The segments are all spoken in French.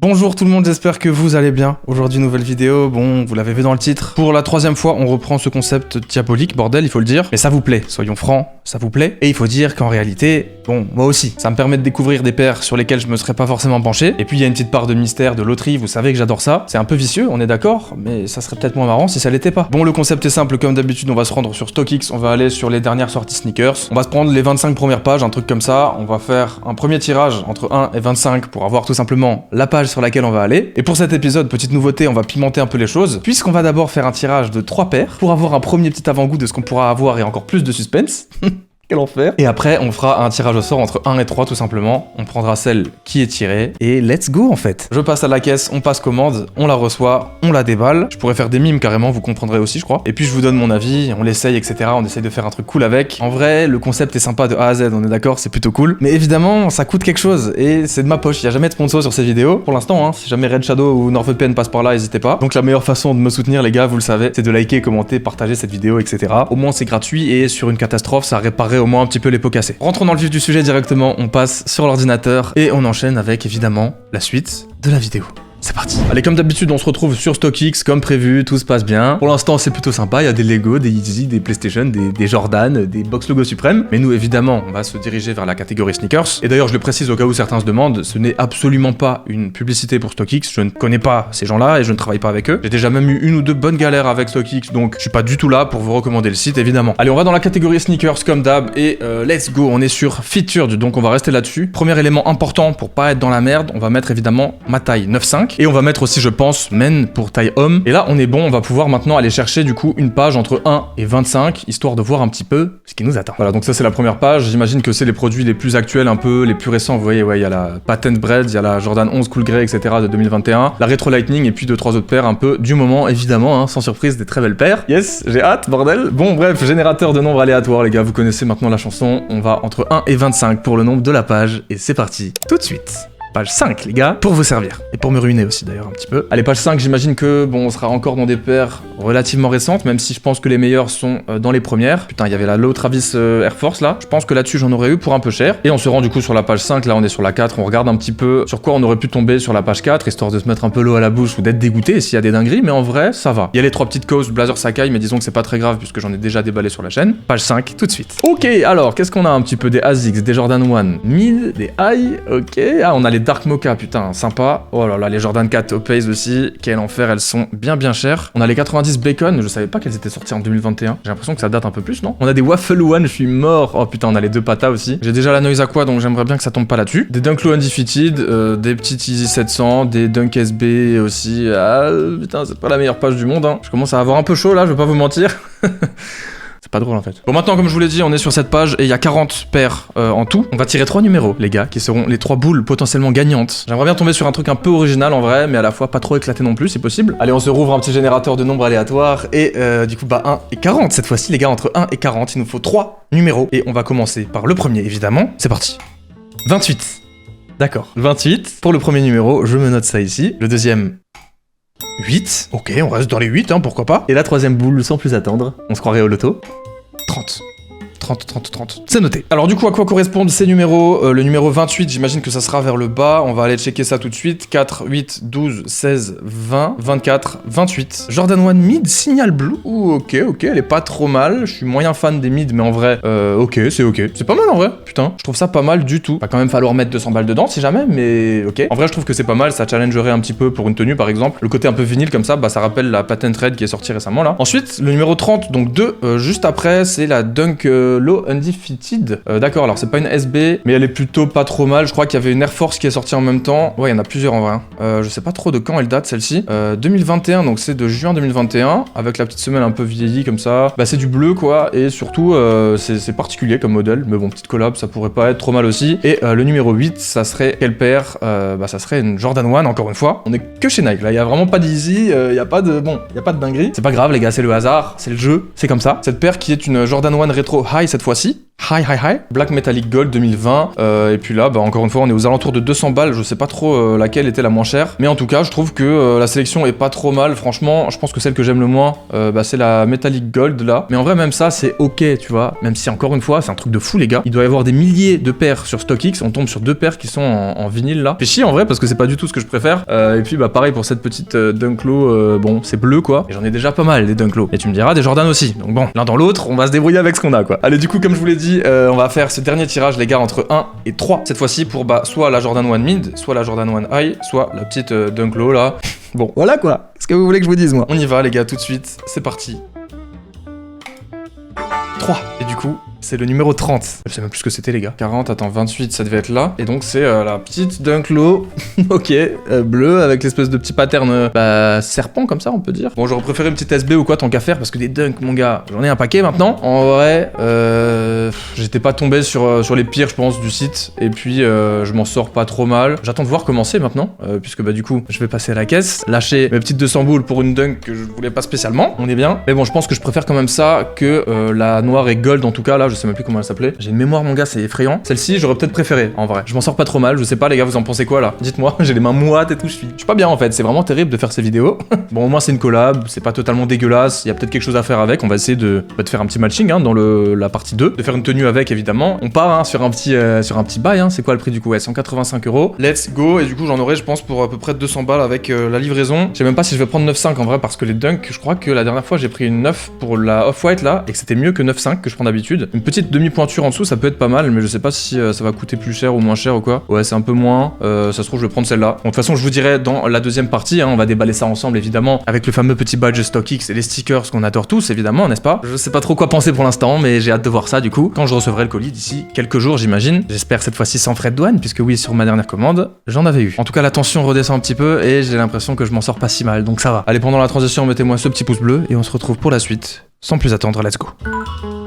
Bonjour tout le monde, j'espère que vous allez bien. Aujourd'hui, nouvelle vidéo, bon, vous l'avez vu dans le titre. Pour la troisième fois, on reprend ce concept diabolique, bordel, il faut le dire. Mais ça vous plaît, soyons francs, ça vous plaît. Et il faut dire qu'en réalité, bon, moi aussi, ça me permet de découvrir des paires sur lesquelles je me serais pas forcément penché. Et puis il y a une petite part de mystère, de loterie, vous savez que j'adore ça. C'est un peu vicieux, on est d'accord, mais ça serait peut-être moins marrant si ça l'était pas. Bon, le concept est simple, comme d'habitude, on va se rendre sur StockX, on va aller sur les dernières sorties sneakers. On va se prendre les 25 premières pages, un truc comme ça. On va faire un premier tirage entre 1 et 25 pour avoir tout simplement la page sur laquelle on va aller. Et pour cet épisode, petite nouveauté, on va pimenter un peu les choses, puisqu'on va d'abord faire un tirage de 3 paires, pour avoir un premier petit avant-goût de ce qu'on pourra avoir et encore plus de suspense. Quel enfer. Et après, on fera un tirage au sort entre 1 et 3 tout simplement. On prendra celle qui est tirée et let's go en fait. Je passe à la caisse, on passe commande, on la reçoit, on la déballe. Je pourrais faire des mimes carrément, vous comprendrez aussi je crois. Et puis je vous donne mon avis, on l'essaye etc. On essaye de faire un truc cool avec. En vrai, le concept est sympa de A à Z, on est d'accord, c'est plutôt cool. Mais évidemment, ça coûte quelque chose et c'est de ma poche. Il y a jamais de sponsor sur ces vidéos. Pour l'instant, hein, si jamais Red Shadow ou NordVPN passent par là, n'hésitez pas. Donc la meilleure façon de me soutenir les gars, vous le savez, c'est de liker, commenter, partager cette vidéo etc. Au moins c'est gratuit et sur une catastrophe, ça réparerait au moins un petit peu les pots cassés. Rentrons dans le vif du sujet directement, on passe sur l'ordinateur et on enchaîne avec évidemment la suite de la vidéo. C'est parti. Allez, comme d'habitude, on se retrouve sur StockX, comme prévu, tout se passe bien. Pour l'instant, c'est plutôt sympa, il y a des Lego, des Yeezy, des PlayStation, des Jordan, des box logo suprêmes. Mais nous, évidemment, on va se diriger vers la catégorie sneakers. Et d'ailleurs, je le précise au cas où certains se demandent, ce n'est absolument pas une publicité pour StockX. Je ne connais pas ces gens-là et je ne travaille pas avec eux. J'ai déjà même eu une ou deux bonnes galères avec StockX, donc je suis pas du tout là pour vous recommander le site, évidemment. Allez, on va dans la catégorie sneakers comme d'hab et let's go, on est sur Featured, donc on va rester là-dessus. Premier élément important pour pas être dans la merde, on va mettre évidemment ma taille 9,5 et on va mettre aussi, je pense, men pour taille homme. Et là, on est bon, on va pouvoir maintenant aller chercher du coup une page entre 1 et 25, histoire de voir un petit peu ce qui nous attend. Voilà, donc ça c'est la première page. J'imagine que c'est les produits les plus actuels, un peu les plus récents. Vous voyez, ouais, il y a la Patent Bread, il y a la Jordan 11 Cool Grey, etc. de 2021, la Retro Lightning et puis 2-3 autres paires un peu du moment, évidemment, hein, sans surprise, des très belles paires. Yes, j'ai hâte, bordel. Bon, bref, générateur de nombres aléatoires, les gars, vous connaissez maintenant la chanson. On va entre 1 et 25 pour le nombre de la page et c'est parti tout de suite. Page 5 les gars, pour vous servir. Et pour me ruiner aussi d'ailleurs un petit peu. Allez, page 5, j'imagine que bon, on sera encore dans des paires relativement récentes, même si je pense que les meilleures sont dans les premières. Putain, il y avait la Low Travis Air Force là. Je pense que là-dessus j'en aurais eu pour un peu cher. Et on se rend du coup sur la page 5, là on est sur la 4, on regarde un petit peu sur quoi on aurait pu tomber sur la page 4, histoire de se mettre un peu l'eau à la bouche ou d'être dégoûté s'il y a des dingueries, mais en vrai, ça va. Il y a les 3 petites causes Blazer Sakai, mais disons que c'est pas très grave puisque j'en ai déjà déballé sur la chaîne. Page 5, tout de suite. Ok, alors, qu'est-ce qu'on a un petit peu? Des ASICS, des Jordan 1 Mid, des High, ok. Ah, on a les Dark Mocha, putain. Sympa. Oh là là, les Jordan 4 Oakley aussi, quel enfer, elles sont bien chères. On a les 90 Bacon, je savais pas qu'elles étaient sorties en 2021. J'ai l'impression que ça date un peu plus, non? On a des Waffle One, je suis mort. Oh putain, on a les 2 Pata aussi. J'ai déjà la Noise Aqua, donc j'aimerais bien que ça tombe pas là-dessus. Des Dunk Low Undefeated, des petites Easy 700, des Dunk SB aussi. Ah putain, c'est pas la meilleure page du monde, hein. Je commence à avoir un peu chaud là, je vais pas vous mentir. C'est pas drôle en fait. Bon, maintenant comme je vous l'ai dit, on est sur cette page et il y a 40 paires en tout. On va tirer 3 numéros les gars, qui seront les 3 boules potentiellement gagnantes. J'aimerais bien tomber sur un truc un peu original en vrai, mais à la fois pas trop éclaté non plus, c'est possible. Allez, on se rouvre un petit générateur de nombres aléatoires et du coup bah 1 et 40 cette fois-ci les gars, entre 1 et 40, il nous faut 3 numéros. Et on va commencer par le premier évidemment. C'est parti. 28. D'accord, 28. Pour le premier numéro, je me note ça ici. Le deuxième... 8, ok, on reste dans les 8, hein, pourquoi pas. Et la troisième boule, sans plus attendre, on se croirait au loto. 30. 30. C'est noté. Alors du coup, à quoi correspondent ces numéros? Le numéro 28, j'imagine que ça sera vers le bas. On va aller checker ça tout de suite. 4, 8, 12, 16, 20, 24, 28. Jordan 1 Mid, Signal Blue. Ouh, ok, elle est pas trop mal. Je suis moyen fan des mid, mais en vrai, ok, c'est ok. C'est pas mal en vrai, putain. Je trouve ça pas mal du tout. Va quand même falloir mettre 200 balles dedans si jamais, mais ok. En vrai, je trouve que c'est pas mal. Ça challengerait un petit peu pour une tenue par exemple. Le côté un peu vinyle comme ça, bah ça rappelle la Patent Red qui est sortie récemment là. Ensuite, le numéro 30, donc 2, juste après, c'est la Dunk Low Undefeated. D'accord, alors c'est pas une SB, mais elle est plutôt pas trop mal. Je crois qu'il y avait une Air Force qui est sortie en même temps. Ouais, il y en a plusieurs en vrai. Je sais pas trop de quand elle date celle-ci. 2021, donc c'est de juin 2021, avec la petite semelle un peu vieillie comme ça. Bah c'est du bleu quoi, et surtout c'est particulier comme modèle, mais bon, petite collab, ça pourrait pas être trop mal aussi. Et le numéro 8, ça serait quelle paire? Bah ça serait une Jordan 1, encore une fois. On est que chez Nike, là, il y a vraiment pas d'easy, il y a pas de... Bon, il y a pas de dinguerie. C'est pas grave les gars, c'est le hasard, c'est le jeu, c'est comme ça. Cette paire qui est une Jordan 1 Retro High cette fois-ci. Hi. Black Metallic Gold 2020. Et puis là, bah, encore une fois, on est aux alentours de 200 balles. Je sais pas trop laquelle était la moins chère. Mais en tout cas, je trouve que la sélection est pas trop mal. Franchement, je pense que celle que j'aime le moins, bah, c'est la Metallic Gold là. Mais en vrai, même ça, c'est ok, tu vois. Même si, encore une fois, c'est un truc de fou, les gars. Il doit y avoir des milliers de paires sur StockX. On tombe sur 2 paires qui sont en vinyle là. Fait chier en vrai, parce que c'est pas du tout ce que je préfère. Et puis, bah, pareil pour cette petite Dunk Low. Bon, c'est bleu quoi. Et j'en ai déjà pas mal des Dunk Low. Et tu me diras, des Jordan aussi. Donc bon, l'un dans l'autre, on va se débrouiller avec ce qu'on a quoi. Allez, du coup, comme je vous l'ai dit, on va faire ce dernier tirage, les gars, entre 1 et 3. Cette fois-ci pour bah, soit la Jordan 1 Mid, soit la Jordan 1 High, soit la petite Dunk Low là. Bon, voilà quoi. Qu'est-ce que vous voulez que je vous dise, moi? On y va, les gars, tout de suite. C'est parti. 3. Et du coup, c'est le numéro 30. Je sais même plus ce que c'était, les gars. 40, attends, 28, ça devait être là. Et donc, c'est la petite Dunk Low. Ok, bleu, avec l'espèce de petit pattern bah, serpent, comme ça, on peut dire. Bon, j'aurais préféré une petite SB ou quoi, tant qu'à faire, parce que des Dunk, mon gars, j'en ai un paquet maintenant. En vrai, j'étais pas tombé sur les pires, je pense, du site. Et puis, je m'en sors pas trop mal. J'attends de voir commencer maintenant, puisque bah, du coup, je vais passer à la caisse, lâcher mes petites 200 boules pour une Dunk que je voulais pas spécialement. On est bien. Mais bon, je pense que je préfère quand même ça que la noire et gold, en tout cas, là, je sais même plus comment elle s'appelait. J'ai une mémoire, mon gars, c'est effrayant. Celle-ci, j'aurais peut-être préféré, en vrai. Je m'en sors pas trop mal, je sais pas, les gars, vous en pensez quoi là? Dites-moi, j'ai les mains moites et tout, je suis pas bien en fait, c'est vraiment terrible de faire ces vidéos. Bon, au moins, c'est une collab, c'est pas totalement dégueulasse, il y a peut-être quelque chose à faire avec. On va essayer de faire un petit matching hein, dans la partie 2, de faire une tenue avec évidemment. On part hein, sur un petit bail, hein. C'est quoi le prix du coup? Ouais, 185 €. Let's go, et du coup, j'en aurai, je pense, pour à peu près 200 balles avec la livraison. Je sais même pas si je vais prendre 9,5 en vrai, parce que les Dunk, je crois que la dernière fois, j'ai pris une 9 pour la Off-White là, et que c'était mieux que 9,5 que je prends d'habitude. Une petite demi-pointure en dessous, ça peut être pas mal, mais je sais pas si ça va coûter plus cher ou moins cher ou quoi. Ouais, c'est un peu moins. Ça se trouve, je vais prendre celle-là. Bon, de toute façon, je vous dirai dans la deuxième partie, hein, on va déballer ça ensemble évidemment, avec le fameux petit badge StockX et les stickers qu'on adore tous évidemment, n'est-ce pas? Je sais pas trop quoi penser pour l'instant, mais j'ai hâte de voir ça du coup, quand je recevrai le colis d'ici quelques jours, j'imagine. J'espère cette fois-ci sans frais de douane, puisque oui, sur ma dernière commande, j'en avais eu. En tout cas, la tension redescend un petit peu et j'ai l'impression que je m'en sors pas si mal, donc ça va. Allez, pendant la transition, mettez-moi ce petit pouce bleu et on se retrouve pour la suite. Sans plus attendre, let's go.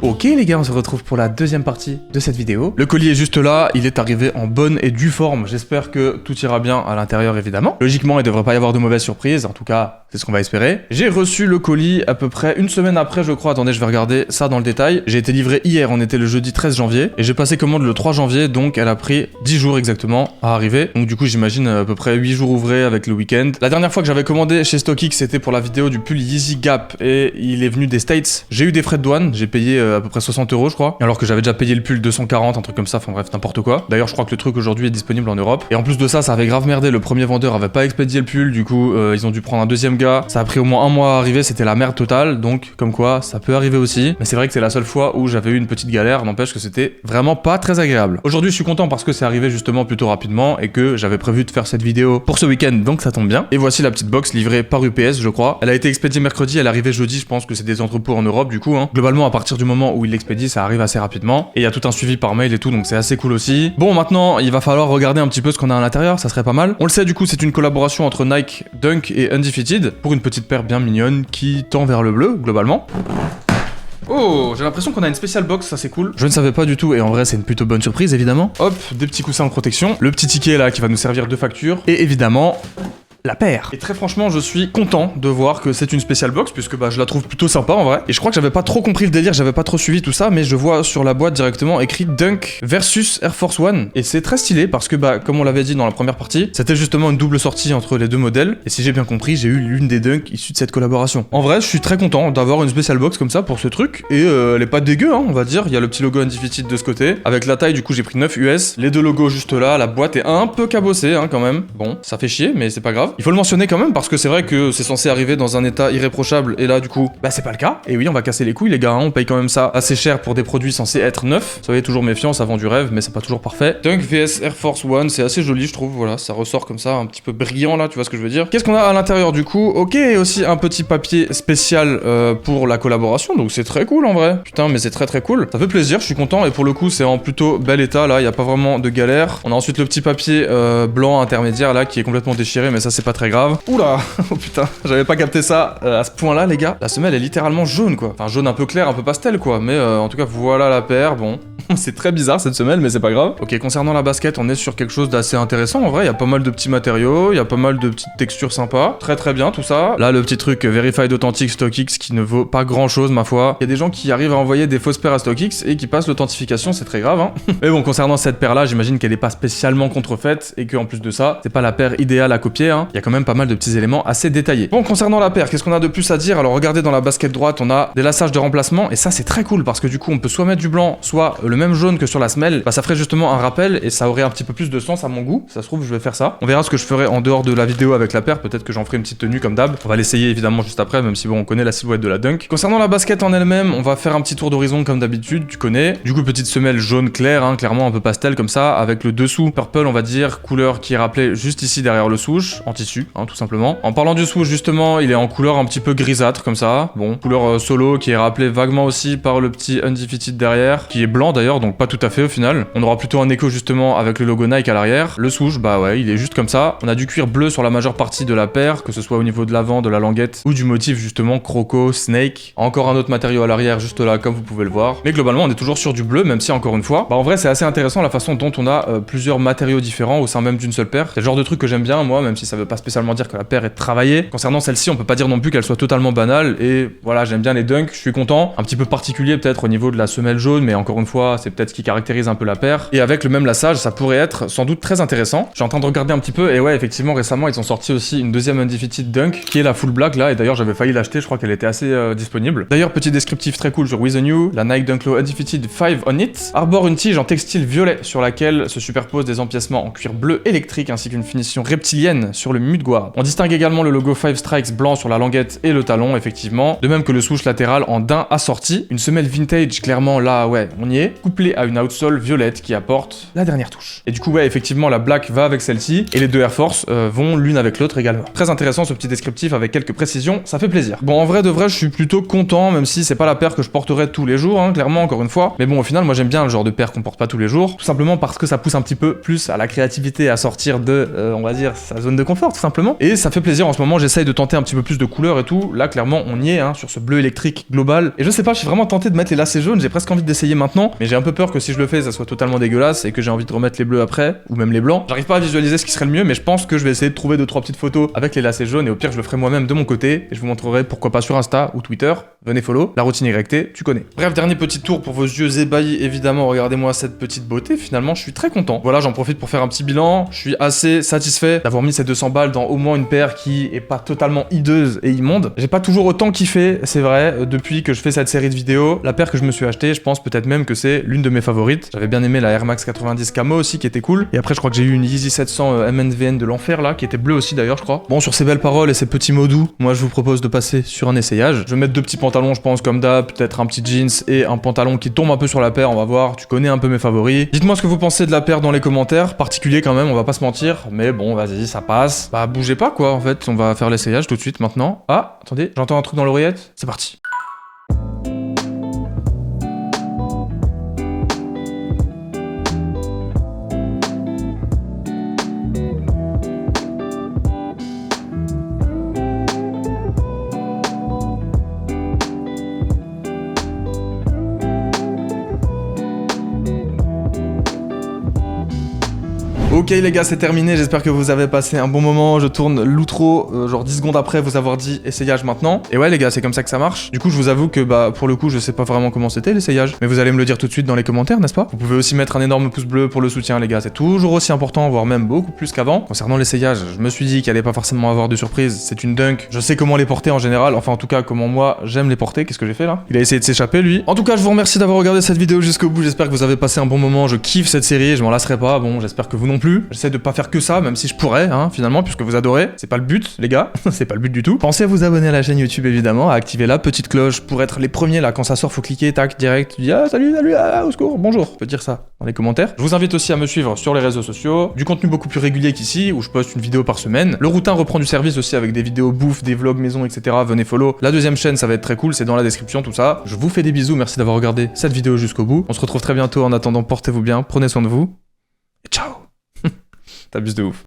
Ok les gars, on se retrouve pour la deuxième partie de cette vidéo. Le colis est juste là, il est arrivé en bonne et due forme. J'espère que tout ira bien à l'intérieur évidemment. Logiquement, il devrait pas y avoir de mauvaises surprises, en tout cas, c'est ce qu'on va espérer. J'ai reçu le colis à peu près une semaine après, je crois. Attendez, je vais regarder ça dans le détail. J'ai été livré hier, on était le jeudi 13 janvier, et j'ai passé commande le 3 janvier, donc elle a pris 10 jours exactement à arriver. Donc du coup, j'imagine à peu près 8 jours ouvrés avec le week-end. La dernière fois que j'avais commandé chez StockX, c'était pour la vidéo du pull Yeezy Gap, et il est venu des States. J'ai eu des frais de douane, j'ai payé à peu près 60 €, je crois, alors que j'avais déjà payé le pull 240, un truc comme ça, enfin bref, n'importe quoi. D'ailleurs, je crois que le truc aujourd'hui est disponible en Europe. Et en plus de ça, ça avait grave merdé, le premier vendeur avait pas expédié le pull, du coup, ils ont dû prendre un deuxième gars. Ça a pris au moins un mois à arriver, c'était la merde totale, donc comme quoi, ça peut arriver aussi. Mais c'est vrai que c'est la seule fois où j'avais eu une petite galère, n'empêche que c'était vraiment pas très agréable. Aujourd'hui, je suis content parce que c'est arrivé justement plutôt rapidement et que j'avais prévu de faire cette vidéo pour ce week-end, donc ça tombe bien. Et voici la petite box livrée par UPS, je crois. Elle a été expédiée mercredi, elle est arrivée jeudi, je pense que c'est des entrepôts en Europe, du coup, hein. Globalement, à partir du moment où il l'expédie, ça arrive assez rapidement. Et il y a tout un suivi par mail et tout, donc c'est assez cool aussi. Bon, maintenant, il va falloir regarder un petit peu ce qu'on a à l'intérieur, ça serait pas mal. On le sait, du coup, c'est une collaboration entre Nike, Dunk et Undefeated pour une petite paire bien mignonne qui tend vers le bleu, globalement. Oh, j'ai l'impression qu'on a une spéciale box, ça c'est cool. Je ne savais pas du tout, et en vrai c'est une plutôt bonne surprise évidemment. Hop, des petits coussins en protection, le petit ticket là qui va nous servir de facture, et évidemment... la paire. Et très franchement, je suis content de voir que c'est une spéciale box, puisque bah, je la trouve plutôt sympa en vrai. Et je crois que j'avais pas trop compris le délire, j'avais pas trop suivi tout ça, mais je vois sur la boîte directement écrit Dunk versus Air Force One. Et c'est très stylé parce que, bah, comme on l'avait dit dans la première partie, c'était justement une double sortie entre les deux modèles. Et si j'ai bien compris, j'ai eu l'une des Dunk issues de cette collaboration. En vrai, je suis très content d'avoir une spéciale box comme ça pour ce truc. Et elle est pas dégueu, hein, on va dire. Il y a le petit logo Undefeated de ce côté. Avec la taille, du coup, j'ai pris 9 US. Les deux logos juste là. La boîte est un peu cabossée, hein, quand même. Bon, ça fait chier, mais c'est pas grave. Il faut le mentionner quand même parce que c'est vrai que c'est censé arriver dans un état irréprochable et là du coup bah c'est pas le cas. Et oui, on va casser les couilles les gars, hein. On paye quand même ça assez cher pour des produits censés être neufs. Soyez toujours méfiants, ça vend du rêve mais c'est pas toujours parfait. Dunk vs Air Force One, c'est assez joli je trouve, voilà, ça ressort comme ça un petit peu brillant là, tu vois ce que je veux dire. Qu'est-ce qu'on a à l'intérieur du coup? Ok, aussi un petit papier spécial pour la collaboration, donc c'est très cool en vrai. Putain mais c'est très très cool, ça fait plaisir, je suis content et pour le coup c'est en plutôt bel état là, il y a pas vraiment de galère. On a ensuite le petit papier blanc intermédiaire là qui est complètement déchiré mais ça c'est pas très grave. Oula, oh putain, j'avais pas capté ça à ce point-là, les gars. La semelle est littéralement jaune, quoi. Enfin, jaune un peu clair, un peu pastel, quoi. Mais en tout cas, voilà la paire, bon. C'est très bizarre cette semelle, mais c'est pas grave. Ok, concernant la basket, on est sur quelque chose d'assez intéressant. En vrai, il y a pas mal de petits matériaux, il y a pas mal de petites textures sympas. Très très bien tout ça. Là, le petit truc Verified Authentic StockX qui ne vaut pas grand chose, ma foi. Il y a des gens qui arrivent à envoyer des fausses paires à StockX et qui passent l'authentification, c'est très grave, hein. Mais bon, concernant cette paire-là, j'imagine qu'elle est pas spécialement contrefaite et qu'en plus de ça, c'est pas la paire idéale à copier, hein. Il y a quand même pas mal de petits éléments assez détaillés. Bon, concernant la paire, qu'est-ce qu'on a de plus à dire? Alors, regardez dans la basket droite, on a des lassages de remplacement et ça, c'est très cool parce que du coup, on peut soit mettre du blanc, soit le même jaune que sur la semelle. Bah, ça ferait justement un rappel et ça aurait un petit peu plus de sens à mon goût. Ça se trouve, je vais faire ça. On verra ce que je ferai en dehors de la vidéo avec la paire. Peut-être que j'en ferai une petite tenue comme d'hab. On va l'essayer évidemment juste après, même si bon, on connaît la silhouette de la dunk. Concernant la basket en elle-même, on va faire un petit tour d'horizon comme d'habitude, tu connais. Du coup, petite semelle jaune clair, hein, clairement un peu pastel comme ça, avec le dessous purple, on va dire, couleur qui est rappelée juste ici derrière le swoosh, en tissu, hein, tout simplement. En parlant du swoosh, justement, il est en couleur un petit peu grisâtre comme ça. Bon, couleur solo qui est rappelée vaguement aussi par le petit Undefeated derrière, qui est blanc d'ailleurs, donc pas tout à fait au final. On aura plutôt un écho justement avec le logo Nike à l'arrière. Le swoosh, bah ouais, il est juste comme ça. On a du cuir bleu sur la majeure partie de la paire, que ce soit au niveau de l'avant, de la languette ou du motif justement croco, snake. Encore un autre matériau à l'arrière juste là comme vous pouvez le voir. Mais globalement on est toujours sur du bleu, même si encore une fois, bah en vrai c'est assez intéressant la façon dont on a plusieurs matériaux différents au sein même d'une seule paire. C'est le genre de truc que j'aime bien moi, même si ça veut pas spécialement dire que la paire est travaillée. Concernant celle-ci, on peut pas dire non plus qu'elle soit totalement banale et voilà, j'aime bien les dunks, je suis content. Un petit peu particulier peut-être au niveau de la semelle jaune, mais encore une fois, c'est peut-être ce qui caractérise un peu la paire. Et avec le même lassage, ça pourrait être sans doute très intéressant. Je suis en train de regarder un petit peu et ouais, effectivement, récemment, ils ont sorti aussi une deuxième Undefeated Dunk qui est la full black là. Et d'ailleurs, j'avais failli l'acheter, je crois qu'elle était assez disponible. D'ailleurs, petit descriptif très cool sur With the New, la Nike Dunk Low Undefeated 5 on It arbore une tige en textile violet sur laquelle se superposent des empiècements en cuir bleu électrique ainsi qu'une finition reptilienne sur le mudguard. On distingue également le logo 5 Strikes blanc sur la languette et le talon, effectivement, de même que le swoosh latéral en daim assorti. Une semelle vintage, clairement là, ouais, on y est, couplée à une outsole violette qui apporte la dernière touche. Et du coup, ouais, effectivement, la black va avec celle-ci et les deux Air Force vont l'une avec l'autre également. Très intéressant ce petit descriptif avec quelques précisions, ça fait plaisir. Bon, en vrai de vrai, je suis plutôt content, même si c'est pas la paire que je porterai tous les jours, hein, clairement, encore une fois. Mais bon, au final, moi j'aime bien le genre de paire qu'on porte pas tous les jours, tout simplement parce que ça pousse un petit peu plus à la créativité, à sortir de, on va dire, sa zone de confort, tout simplement. Et ça fait plaisir en ce moment, j'essaye de tenter un petit peu plus de couleurs et tout. Là, clairement, on y est, hein, sur ce bleu électrique global. Et je sais pas, je suis vraiment tenté de mettre les lacets jaunes, j'ai presque envie d'essayer maintenant, mais j'ai un peu peur que si je le fais, ça soit totalement dégueulasse et que j'ai envie de remettre les bleus après, ou même les blancs. J'arrive pas à visualiser ce qui serait le mieux, mais je pense que je vais essayer de trouver 2-3 petites photos avec les lacets jaunes et au pire, je le ferai moi-même de mon côté et je vous montrerai pourquoi pas sur Insta ou Twitter. Venez follow, la routine YT, tu connais. Bref, dernier petit tour pour vos yeux ébahis, évidemment, regardez-moi cette petite beauté, finalement, je suis très content. Voilà, j'en profite pour faire un petit bilan, je suis assez satisfait d'avoir mis ces 200 balles dans au moins une paire qui est pas totalement hideuse et immonde. J'ai pas toujours autant kiffé, c'est vrai, depuis que je fais cette série de vidéos. La paire que je me suis achetée, je pense peut-être même que c'est l'une de mes favorites. J'avais bien aimé la Air Max 90 Camo aussi, qui était cool. Et après, je crois que j'ai eu une Yeezy 700 MNVN de l'enfer, là, qui était bleue aussi d'ailleurs, je crois. Bon, sur ces belles paroles et ces petits mots doux, moi je vous propose de passer sur un essayage. Je vais mettre 2 petits pantalons, je pense, comme d'hab, peut-être un petit jeans et un pantalon qui tombe un peu sur la paire, on va voir. Tu connais un peu mes favoris. Dites-moi ce que vous pensez de la paire dans les commentaires, particulier quand même, on va pas se mentir, mais bon, vas-y, ça passe. Bah, bougez pas quoi, en fait, on va faire l'essayage tout de suite maintenant. Ah, attendez, j'entends un truc dans l'oreillette, c'est parti. Ok les gars, c'est terminé, j'espère que vous avez passé un bon moment. Je tourne l'outro, genre 10 secondes après vous avoir dit essayage maintenant. Et ouais les gars, c'est comme ça que ça marche. Du coup, je vous avoue que bah pour le coup, je sais pas vraiment comment c'était l'essayage, mais vous allez me le dire tout de suite dans les commentaires, n'est-ce pas? Vous pouvez aussi mettre un énorme pouce bleu pour le soutien les gars, c'est toujours aussi important, voire même beaucoup plus qu'avant. Concernant l'essayage, je me suis dit qu'il allait pas forcément avoir de surprise, c'est une dunk. Je sais comment les porter en général, enfin en tout cas comment moi j'aime les porter. Qu'est-ce que j'ai fait là? Il a essayé de s'échapper lui. En tout cas, je vous remercie d'avoir regardé cette vidéo jusqu'au bout, j'espère que vous avez passé un bon moment, je kiffe cette série, je m'en lasserai pas, bon j'espère que vous non plus. J'essaie de pas faire que ça, même si je pourrais, hein, finalement, puisque vous adorez. C'est pas le but, les gars, c'est pas le but du tout. Pensez à vous abonner à la chaîne YouTube, évidemment, à activer la petite cloche pour être les premiers, là, quand ça sort, faut cliquer, tac, direct, tu dis, ah, salut, ah, au secours, bonjour. Tu peux dire ça dans les commentaires. Je vous invite aussi à me suivre sur les réseaux sociaux, du contenu beaucoup plus régulier qu'ici, où je poste une vidéo par semaine. Le Routin reprend du service aussi avec des vidéos bouffe, des vlogs maison, etc. Venez follow. La deuxième chaîne, ça va être très cool, c'est dans la description, tout ça. Je vous fais des bisous, merci d'avoir regardé cette vidéo jusqu'au bout. On se retrouve très bientôt, en attendant, portez-vous bien, prenez soin de vous, et ciao. T'abuses de ouf.